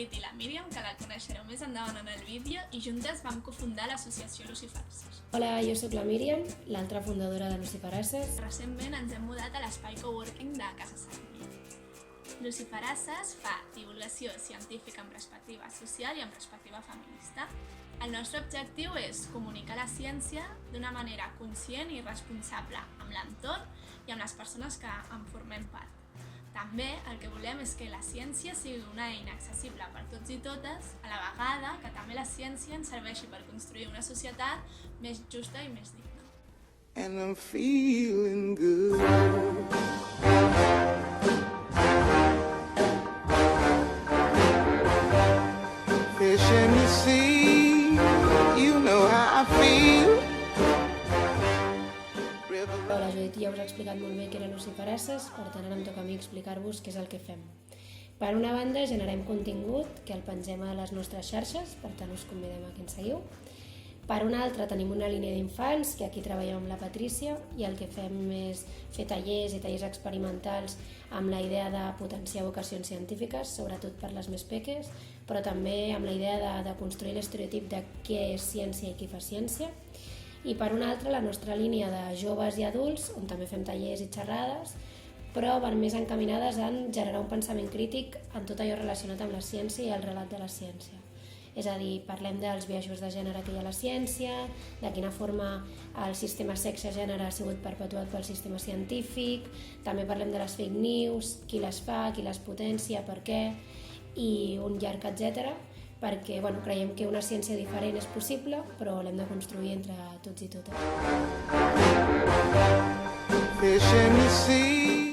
Judit i la Míriam, que la coneixereu més endavant en el vídeo, i juntes vam cofundar l'associació Luciferasses. Hola, jo sóc la Míriam, l'altra fundadora de Luciferasses. Recentment ens hem mudat a l'espai coworking de Casa Sarni. Luciferasses fa divulgació científica amb perspectiva social i amb perspectiva feminista. El nostre objectiu és comunicar la ciència d'una manera conscient i responsable amb l'entorn i amb les persones que en formem part. També el que volem és que la ciència sigui una eina accessible per tots i totes, a la vegada que també la ciència ens serveixi per construir una societat més justa i més digna. And I'm feeling good. Fish in the sea, you know how I feel. La Judit ja us ha explicat molt bé què eren Luciferasses, per tant ara em toca a mi explicar-vos què és el que fem. Per una banda, generem contingut que el pengem a les nostres xarxes, per tant us convidem a que ens seguiu. Per una altra, tenim una línia d'infants, que aquí treballem amb la Patrícia, i el que fem és fer tallers i tallers experimentals amb la idea de potenciar vocacions científiques, sobretot per les més peques, però també amb la idea de construir l'estereotip de què és ciència i qui fa ciència. I per una altra, la nostra línia de joves i adults, on també fem tallers i xerrades, però van més encaminades en generar un pensament crític en tot allò relacionat amb la ciència i el relat de la ciència. És a dir, parlem dels biaixos de gènere que hi ha a la ciència, de quina forma el sistema sexe-gènere ha sigut perpetuat pel sistema científic, també parlem de les fake news, qui les fa, qui les potencia, per què, i un llarg etcètera, perquè creiem que una ciència diferent és possible, però l'hem de construir entre tots i totes. Fish in the sea.